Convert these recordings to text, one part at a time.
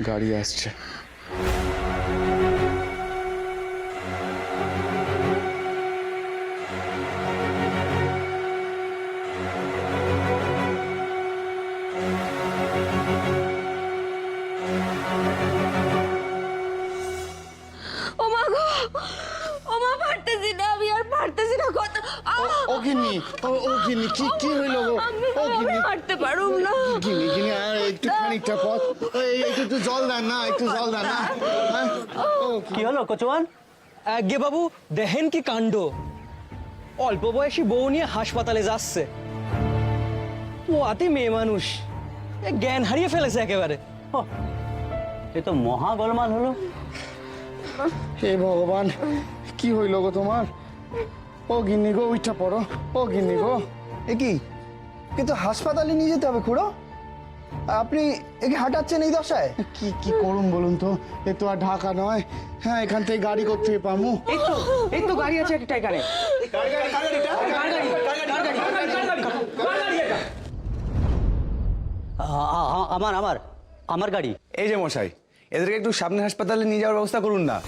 গাড়ি আসছে। ও মা গো, ও মা পারতেছি না, আমি আর পারতেছি না। কত ও গিন্নি, ও গিন্নি, কি হইল গো? ও আমি গিন্নি, হাঁটতে পারুম না। গিন্নি গিন্নি আর একটু খানিকটা পথ, একটু জল দেন না, একটু জল দেন না। হ্যাঁ? ও কি হলো কচুয়ান? আগে বাবু দেখেন কি কাণ্ড, অল্প বয়সী বউ নিয়ে হাসপাতালে যাচ্ছে। পোয়াতি মেয়ে মানুষ, জ্ঞান হারিয়ে ফেলেছে একেবারে। এ তো মহা গোলমাল হলো। হে ভগবান, কি হইল গো তোমার? ও গিন্নি গো, উইঠা পড়ো। ও গিন্নি গো, এ কি, কিন্তু হাসপাতালে নিয়ে যেতে হবে খুড়ো? আপনি একে হাঁটাচ্ছেন এই দশায়? কি করুন বলুন তো? এ তো আর ঢাকা নয়। হ্যাঁ, এখান থেকে গাড়ি করতে পামু। এই তো গাড়ি আছে একটা এখানে। আমার আমার আমার গাড়ি। এই যে মশাই, এদেরকে একটু সামনে হাসপাতালে নিয়ে যাওয়ার ব্যবস্থা করুন না।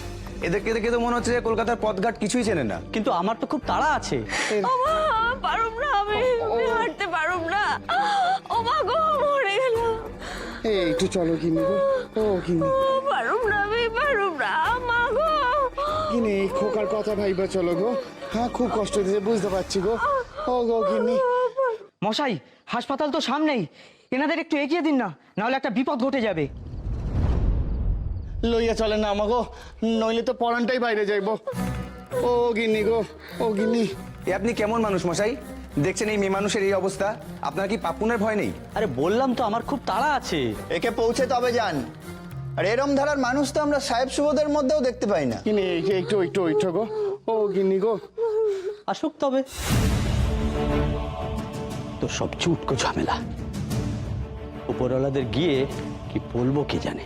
এদেরকে দেখে তো মনে হচ্ছে যে কলকাতার পথঘাট কিছুই চেনে না। কিন্তু আমার তো খুব তাড়া আছে। ও মা, পারুম না, আমি হাঁটতে পারুম না। ও মা গো, মরে গেলাম। এই একটু চলো গিন্নি গো। ও গিন্নি, পারুম না, আমি পারুম না, মা গো। গিন্নি, এই খোকার কথা ভাইবা চলো গো। হ্যাঁ, খুব কষ্ট দিয়েছে, বুঝতে পারছি গো। ও গো গিন্নি, মশাই, হাসপাতাল তো সামনেই, এনাদের একটু এগিয়ে দিন না, নাহলে একটা বিপদ ঘটে যাবে। লইয়া চলে না আমাগো, নইলে তো পরানটাই বাইরে যাইব। ও গিন্নি গো, ও গিন্নি। এ আপনি কেমন মানুষ মশাই? দেখছেন এই মেয়ে মানুষের এই অবস্থা, আপনার কি পাপুনের ভয় নেই? আরে বললাম তো আমার খুব তাড়া আছে। একে পৌঁছে তবে যান। আর এরম ধারার মানুষ তো আমরা সাহেব সুবোধের মধ্যেও দেখতে পাই না। গিন্নি, এই যে একটু ওইঠো গো। ও গিন্নি গো, আসুক তবে। তো সব চুটকো ঝামেলা, উপরওয়ালাদের গিয়ে কি বলবো কে জানে।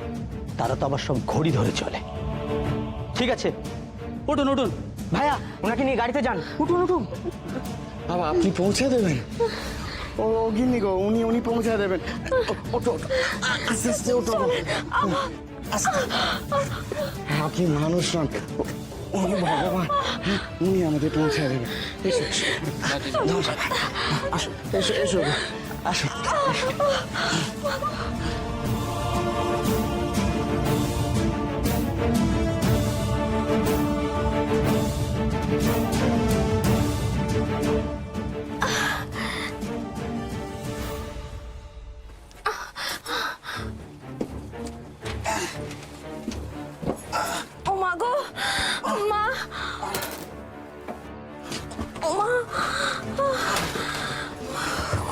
তারা তো আবার সব ঘড়ি ধরে চলে। ঠিক আছে, উঠুন উঠুন। ভাইয়া, ওনাকে নিয়ে গাড়িতে যান, উঠুন উঠুন। বাবা আপনি পৌঁছে দেবেন? ও গিন্নি গো, উনি পৌঁছে দেবেন। ওঠো, আস্তে আস্তে ওঠো গো। আস্তে। আপনি মানুষ নন, উনি ভগবান। হ্যাঁ, উনি আমাদের পৌঁছে দেবেন। এসো এসো, আসো, এসো এসো গো, আসো। ও মা গো, মা, ও মা,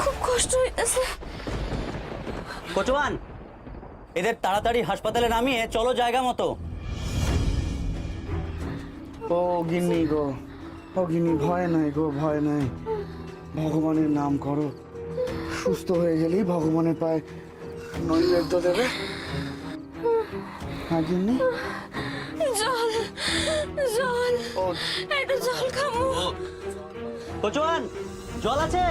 খুব কষ্ট হইতেছে। কচুয়ান, এদের তাড়াতাড়ি হাসপাতালে নামিয়ে চলো জায়গা মতো। ও গিন্নি গো, ও গিন্নি, ভয় নাই গো, ভয় নাই। ভগবানের নাম করো, সুস্থ হয়ে গেলেই ভগবানের পায়ে নৈবেদ্য দেবে। হ্যাঁ গিন্নি, জল, জল, ও একটু জল খাবো। কচুয়ান, জল আছে?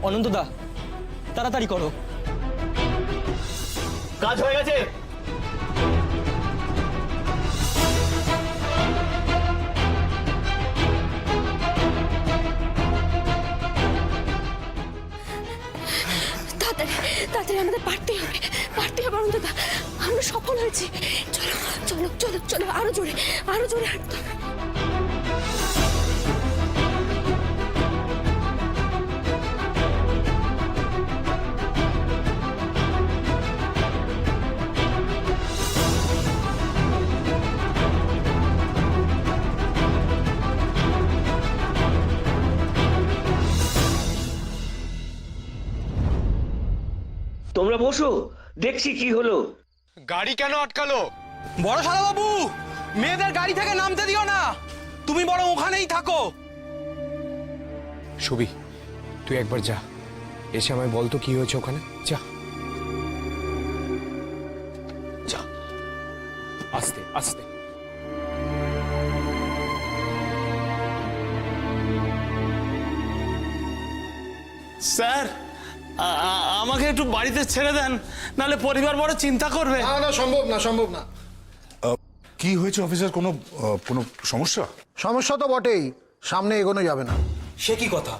অনন্তদা, তাড়াতাড়ি করো। কাজ হয়ে গেছে। তাড়াতাড়ি, তাড়াতাড়ি আমাদের পারতেই হবে, অনন্তদা। আমরা সফল হয়েছি। চলো চলো চলো চলো, আরো জোরে হাঁটতে হবে। তোমরা বসো, দেখছি কি হলো। গাড়ি কেন আটকালো? বড় শালা বাবু, মেয়েদের গাড়ি থেকে নামতে দিও না, তুমি বড় ওখানেই থাকো। ছবি, তুই একবার যা, এসে আমায় বল তো কি হয়েছে ওখানে। যা যা, আস্তে আস্তে। স্যার, আমাকে একটু বাড়িতে ছেড়ে দেন, নাহলে পরিবার বড় চিন্তা করবে। না না, সম্ভব না, সম্ভব না। কি হয়েছে অফিসার? কোনো কোনো সমস্যা? সমস্যা তো বটেই, সামনে এগোনো যাবে না। সে কি কথা?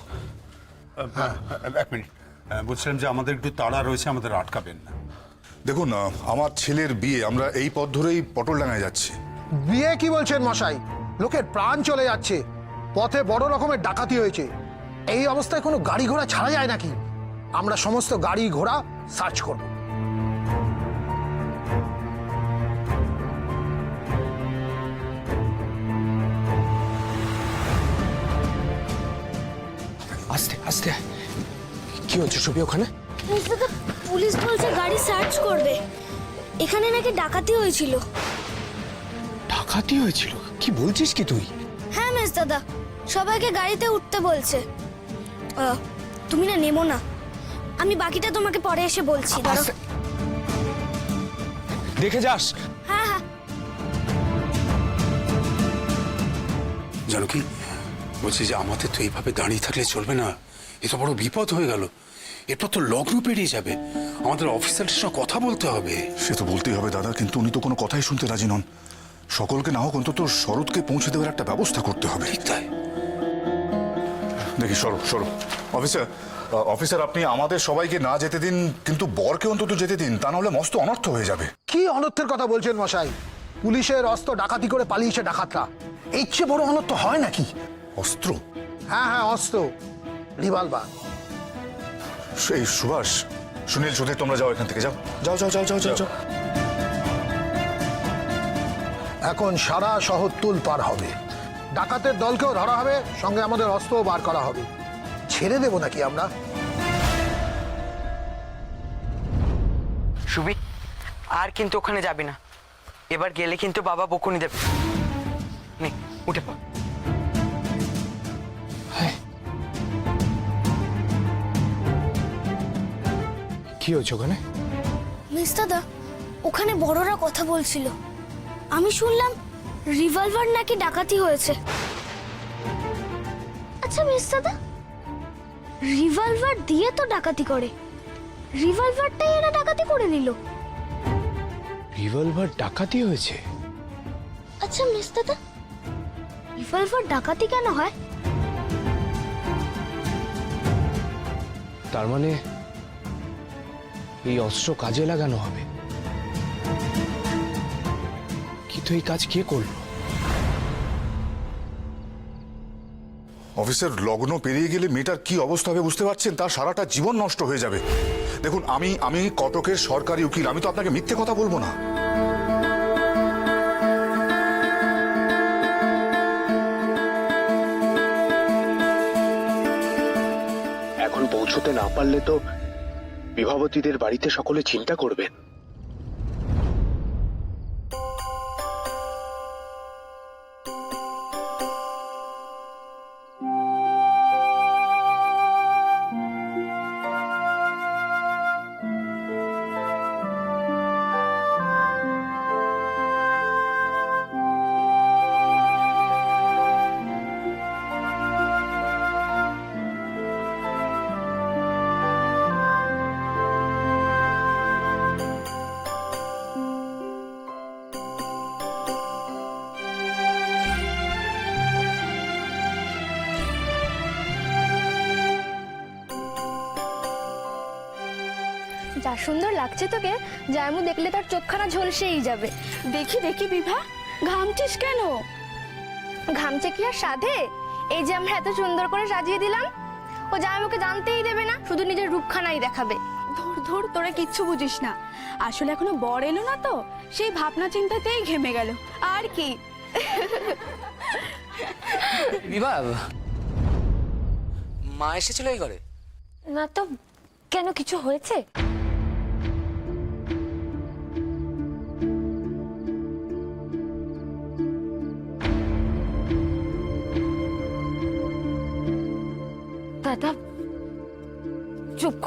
এক মিনিট, বলছিলাম যে আমাদের একটু তাড়া রয়েছে, আমাদের আটকাবেন না। দেখুন, আমার ছেলের বিয়ে, আমরা এই পথ ধরেই পটলডাঙ্গায় যাচ্ছি। বিয়ে কি বলছেন মশাই? লোকের প্রাণ চলে যাচ্ছে, পথে বড় রকমের ডাকাতি হয়েছে। এই অবস্থায় কোনো গাড়ি ঘোড়া ছাড়া যায় নাকি? আমরা সমস্ত গাড়ি ঘোড়া সার্চ করব। আস্তে আস্তে। কি হচ্ছে ছবি ওখানে? দাদা, পুলিশ বলছে গাড়ি সার্চ করবে। এখানে নাকি ডাকাতি হয়েছিল। ডাকাতি হয়েছিল? কি বলছিস কি তুই? হ্যাঁ মেস দাদা, সবাইকে গাড়িতে উঠতে বলছে। তুমি না নেমো না, আমি বাকিটা তোমাকে পরে এসে বলছি। দাঁড়াও। আস্তে। দেখে যাস। হ্যাঁ হ্যাঁ। জানো কি বলছি, যে আমাদের তো এইভাবে দাঁড়িয়ে থাকলে চলবে না, এ তো বড় বিপদ হয়ে গেল। এরপর তো লগ্ন পেরিয়ে যাবে, আমাদের অফিসারের সঙ্গে কথা বলতে হবে। সে তো বলতেই হবে দাদা, কিন্তু উনি তো কোনো কথাই শুনতে রাজি নন। সকলকে না হোক অন্তত শরৎকে পৌঁছে দেওয়ার একটা ব্যবস্থা করতে হবে। ঠিক তাই। দেখি সরব অফিসার, অফিসার আপনি আমাদের সবাইকে না যেতে দিন, কিন্তু বরকে অন্তত যেতে দিন, তা নাহলে মস্ত অনর্থ হয়ে যাবে। কি অনর্থের কথা বলছেন মশাই? পুলিশের অস্ত্র ডাকাতি করে পালিয়েছে ডাকাতরা, এর চেয়ে বড় অনর্থ হয় নাকি? অস্ত্র? হ্যাঁ হ্যাঁ, অস্ত্র, রিভলভার। এই সুভাষ, সুনীল, সুধীর, তোমরা যাও এখান থেকে, যাও যাও যাও যাও যাও যাও যাও। এখন সারা শহর তুল পার হবে, ডাকাতের দলকেও ধরা হবে, সঙ্গে আমাদের অস্ত্রও বার করা হবে। ছেড়ে দেব নাকি আমরা? সুবি, আর কিন্তু ওখানে যাবি না। এবার গেলে কিন্তু বাবা বকুনি দেবে। নে, উঠে পা। কি হয়েছে ওখানে? মিস দাদা, ওখানে বড়রা কথা বলছিল। আমি শুনলাম রিভলভার নাকি ডাকাতি হয়েছে। আচ্ছা মিস দাদা, রিভলভার দিয়ে তো ডাকাতি করে, রিভলভারটাই এরা ডাকাতি করে নিল। রিভলভার ডাকাতি হয়েছে? আচ্ছা মিস দাদা, রিভলভার ডাকাতি কেন হয়? তার মানে এই অস্ত্র কাজে লাগানো হবে। কিন্তু এই কাজ কে করলো? অফিসার, লগ্ন পেরিয়ে গেলে মেয়েটার কি অবস্থা হবে বুঝতে পারছেন? তার সারাটা জীবন নষ্ট হয়ে যাবে। দেখুন, আমি কটকের সরকারি উকিল, আমি তো আপনাকে মিথ্যে কথা বলবো না। এখন পৌঁছতে না পারলে তো বিভাবতীদের বাড়িতে সকলে চিন্তা করবেন। যা সুন্দর লাগছে তোকে, জায়মু দেখলে তার চোখখানা ঝলসেই যাবে। দেখি দেখি বিভা, ঘামছিস কেন? ঘামছে কি আর সাধে? এই যে আমরা এত সুন্দর করে সাজিয়ে দিলাম, ও জায়মুকে জানতেই দেবে না, শুধু নিজের রূপখানাই দেখাবে। ধুর ধুর, তোরা কিচ্ছু বুঝিস না। আসলে এখনো বর এলো না তো, সেই ভাবনা চিন্তাতেই ঘেমে গেল আর কি। বিভা, মা এসেছিল এই ঘরে? না তো, কেন কিছু হয়েছে?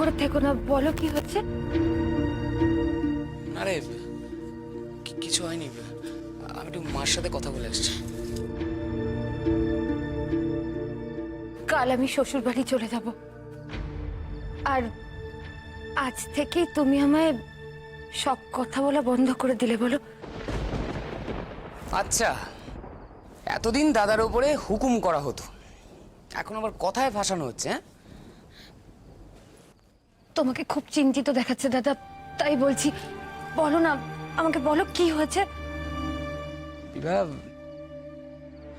করে থেকো না, বলো কি হচ্ছে? আরে কিছু হয়নি, আমি একটু মার সাথে কথা বলে আসছি। কাল আমি শ্বশুর বাড়ি চলে যাব, আর আজ থেকেই তুমি আমায় সব কথা বলা বন্ধ করে দিলে, বলো? আচ্ছা, এতদিন দাদার উপরে হুকুম করা হতো, এখন আবার কথায় ফাঁসানো হচ্ছে। হ্যাঁ, তোমাকে খুব চিন্তিত দেখাচ্ছে দাদা, তাই বলছি, বলো না, আমাকে বলো কি হয়েছে। বিভা,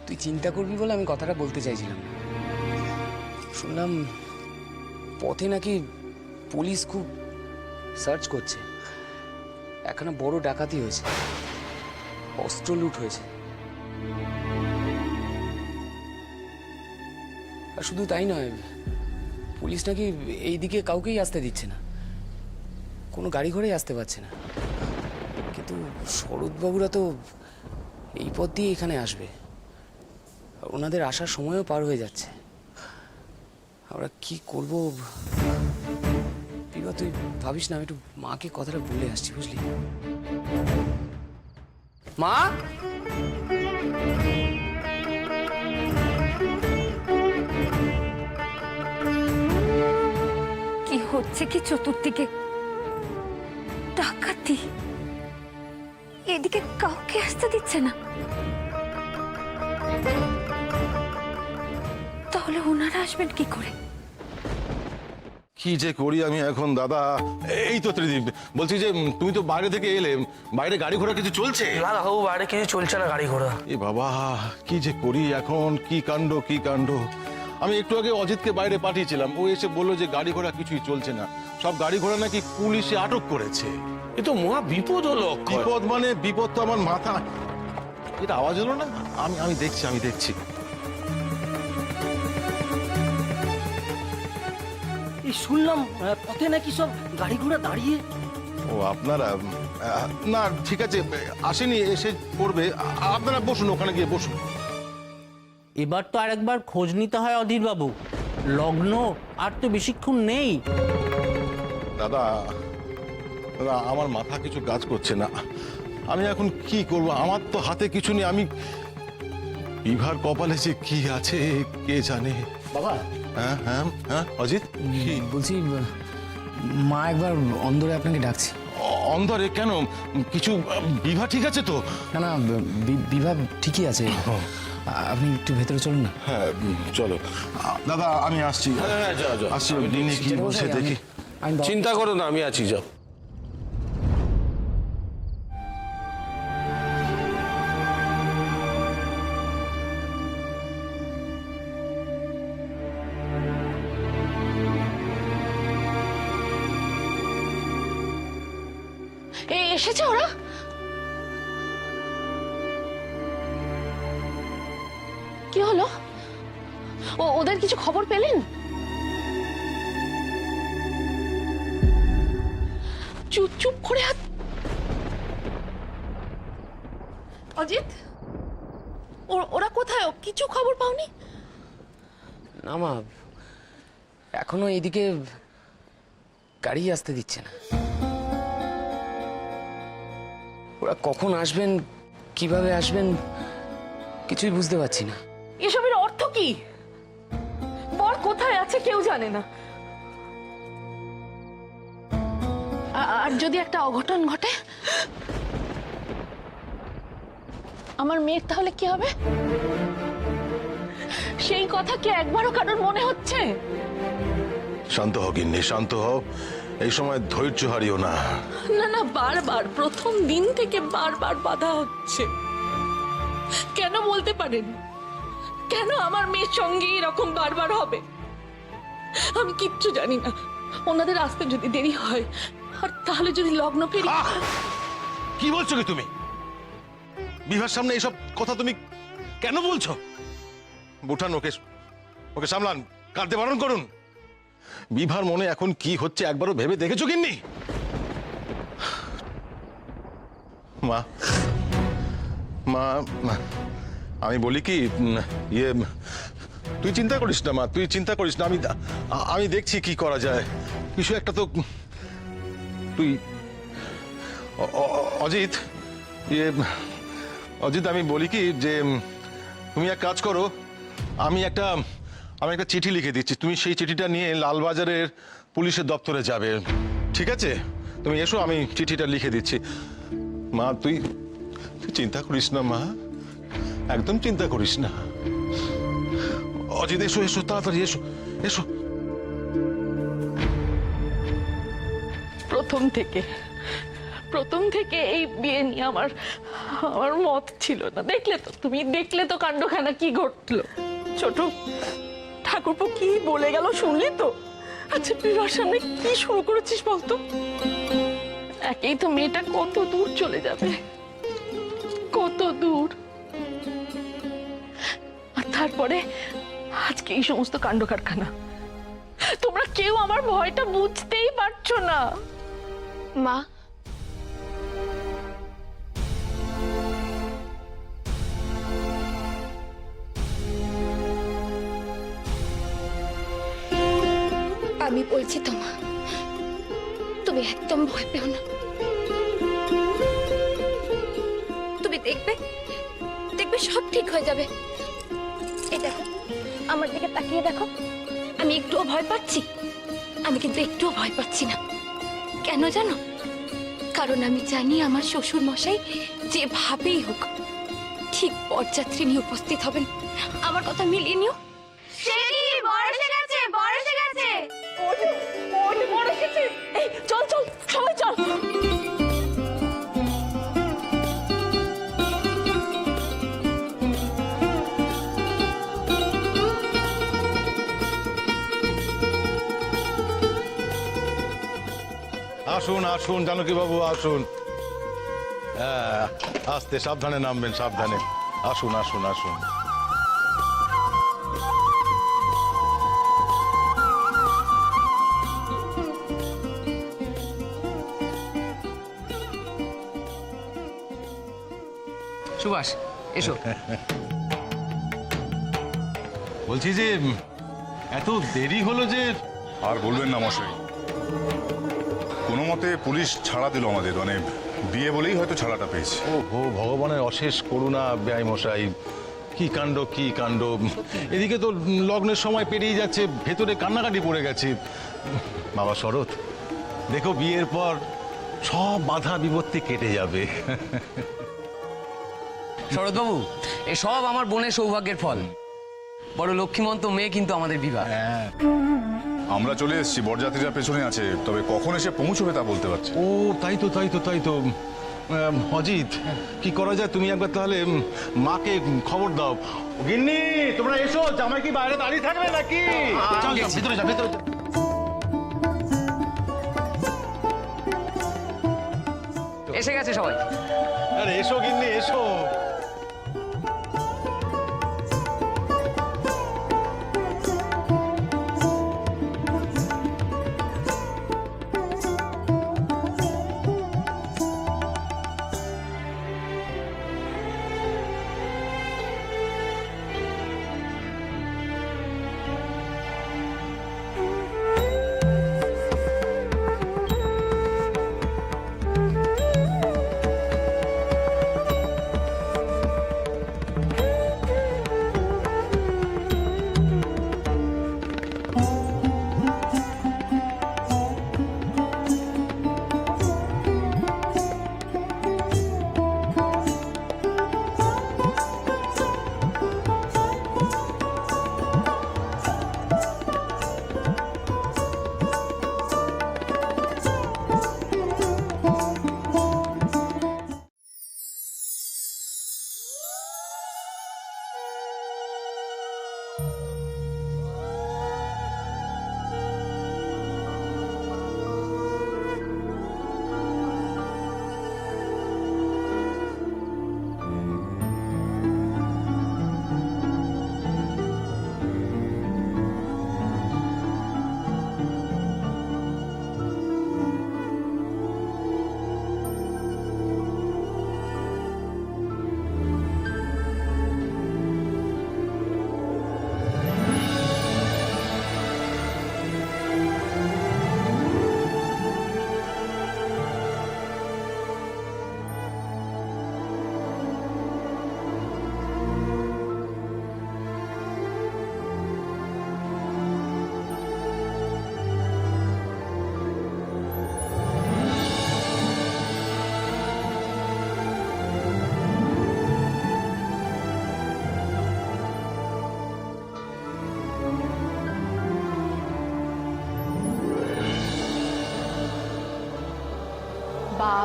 তুই চিন্তা করবি বলে আমি কথাটা বলতে চাইছিলাম না। শুনলাম পথে নাকি পুলিশ খুব সার্চ করছে, এখানে বড় ডাকাতি হয়েছে, অস্ত্র লুট হয়েছে। আর শুধু তাই নয়, পুলিশ নাকি এইদিকে কাউকেই আসতে দিচ্ছে না, কোনো গাড়ি ঘোড়াই আসতে পারছে না। কিন্তু শরৎবাবুরা তো এই পথ দিয়ে এখানে আসবে, আর ওনাদের আসার সময়ও পার হয়ে যাচ্ছে। আমরা কি করব? বিভা, তুই ভাবিস না, আমি একটু মাকে কথাটা বলে আসছি, বুঝলি? মা, কি হচ্ছে কি চতুর্দিকে? ডাকাতি, এদিকে কাউকে আসতে দিচ্ছে না, তাহলে ওনারা আসবেন কি করে? কি যে করি আমি এখন দাদা। এই তো ত্রিদীপ, বলছি যে তুমি তো বাইরে থেকে এলে, বাইরে গাড়ি ঘোড়া কিছু চলছে? না বাবু, বাইরে কিছু চলছে না গাড়ি ঘোড়া। এ বাবা, কি যে করি এখন, কি কাণ্ড কি কাণ্ড। আমি একটু আগে অজিতকে বাইরে পাঠিয়েছিলাম, ও এসে বললো যে গাড়ি ঘোড়া কিছুই চলছে না, সব গাড়ি ঘোড়া নাকি পুলিশে আটক করেছে। এ তো মহা বিপদ হলো। বিপদ মানে বিপদ তো আমার মাথা। এটা আওয়াজ হলো না? আমি দেখছি। এই শুনলাম পথে নাকি সব গাড়ি ঘোড়া দাঁড়িয়ে। ও আপনারা, না ঠিক আছে, আসেনি, এসে করবে। আপনারা বসুন, ওখানে গিয়ে বসুন। এবার তো আরেকবার খোঁজ নিতে হয় অধীর বাবু, লগ্ন আর তো বেশিক্ষণ নেই। দাদা, আমার মাথা কিছু কাজ করছে না, আমি এখন কি করব? আমার তো হাতে কিছু নেই। আমি বিভার কপালে যে কি আছে কে জানে। বাবা, হ্যাঁ হ্যাঁ হ্যাঁ অজিত, কি বলছি, মা একবার অন্দরে আপনাকে ডাকছে। অন্ধরে কেন? কিছু বিভা ঠিক আছে তো? না না, বিভা ঠিকই আছে, আপনি একটু ভেতরে চলুন না। হ্যাঁ চলো দাদা, আমি আসছি। আসছি, দিনে কি বলছে দেখি। চিন্তা করো না, আমি আছি, যাও। এসেছে ওরা? কি হলো? ওদের কিছু খবর পেলেন? চুপ করে হাত। অজিত, ওরা কোথায়? কিছু খবর পাওনি? না মা, এখনো এইদিকে গাড়ি আসতে দিচ্ছে না। ওরা কখন আসবেন, কিভাবে আসবেন, কিছুই বুঝতে পারছি না। এসবের অর্থ কি? বর কোথায় আছে কেউ জানে না, আর যদি একটা অঘটন ঘটে আমার মেয়ের, তাহলে কি হবে? সেই কথা কি একবারও কারোর মনে হচ্ছে? শান্ত হও গিন্নি, শান্ত হও। এই সময় ধৈর্য হারিও না। না, বারবার, প্রথম দিন থেকে বারবার বাধা হচ্ছে। কেন বলতে পারেন? কেন আমার মেয়ের সঙ্গে এরকম বারবার হবে? আমি কিচ্ছু জানি না। ওনাদের আসতে যদি দেরি হয়, আর তাহলে যদি লগ্ন ফেরি। কি বলছো কি তুমি? বিভার সামনে এইসব কথা তুমি কেন বলছো? বুঠান, ওকে সামলান, কাঁদতে বারণ করুন। বিভার মনে এখন কি হচ্ছে একবারও ভেবে দেখেছো গিন্নি? মা, আমি বলি কি, তুই চিন্তা করিস না মা, তুই চিন্তা করিস না, আমি দেখছি কি করা যায়। কিছু একটা তো তুই অজিত অজিত আমি বলি কি যে তুমি এক কাজ করো, আমি একটা চিঠি লিখে দিচ্ছি, তুমি সেই চিঠিটা নিয়ে লালবাজারের পুলিশের দপ্তরে যাবে, ঠিক আছে? তুমি এসো, আমি চিঠিটা লিখে দিচ্ছি। মা তুই চিন্তা করিস না মা, একদম চিন্তা করিস না। অজিত এসো এসো, তাড়াতাড়ি এসো এসো। প্রথম থেকে এই বিয়ে নিয়ে আমার মত ছিল না। দেখলে তো কাণ্ডখানা কি ঘটলো। ছোট ঠাকুরপো কি বলে গেল শুনলি তো? আচ্ছা বিবাহের সামনে কি শুরু করেছিস বলতো? একেই তো মেয়েটা কত দূর চলে যাবে, কত দূর, আর তারপরে আজকে এই সমস্ত কাণ্ড কারখানা। তোমরা কেউ আমার ভয়টা বুঝতেই পারছো না। মা, আমি বলছি তো মা, তুমি একদম ভয় পেও না। তুমি দেখবে সব ঠিক হয়ে যাবে। এই দেখো, আমার দিকে তাকিয়ে দেখো, আমি একটুও ভয় পাচ্ছি? আমি কিন্তু একটুও ভয় পাচ্ছি না। কেন জানো? কারণ আমি জানি আমার শ্বশুর মশাই যেভাবেই হোক ঠিক বরযাত্রী নিয়ে উপস্থিত হবেন। আমার কথা মিলিয়ে নিও। চল চল সবাই চল। আসুন আসুন জানকী বাবু আসুন। হ্যাঁ, আস্তে সাবধানে নামবেন, সাবধানে। আসুন আসুন আসুন। সুভাষ এসো। বলছি যে এত দেরি হলো যে। আর বলবেন না মশাই, কোনো মতে পুলিশ ছাড়া দিল আমাদের, মানে বিয়ে বলেই হয়তো ছাড়াটা পেয়েছে। ও ভগবানের অশেষ করুণা ব্যয় মশাই, কি কাণ্ড কি কাণ্ড। এদিকে তো লগ্নের সময় পেরিয়ে যাচ্ছে, ভেতরে কান্নাকাটি পড়ে গেছে। বাবা শরৎ, দেখো বিয়ের পর সব বাধা বিপত্তি কেটে যাবে। শরৎবাবু, এ সব আমার বোনের সৌভাগ্যের ফল। বড় লক্ষ্মীমন্ত মেয়ে কিন্তু আমাদের বিবাহ। আমরা চলে এসেছি, বরযাত্রীরা পেছনে আছে, তবে কখন এসে পৌঁছবে তা বলতে পারছি। ও তাই তো। অজিত, কি করা যায়? তুমি একবার তাহলে মাকে খবর দাও। গিন্নি, তোমরা এসো, জামাই কি বাইরে দাঁড়িয়ে থাকবে নাকি? চল ভিতরে যা, ভিতরে যা। এসে গেছে সবাই। আরে এসো গিন্নি, এসো।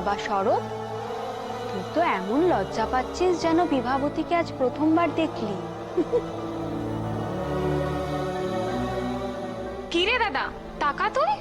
বাবা শরৎ, তুই তো এমন লজ্জা পাচ্ছিস যেন বিভাবতীকে আজ প্রথমবার দেখলি। কি রে দাদা, টাকা তুই?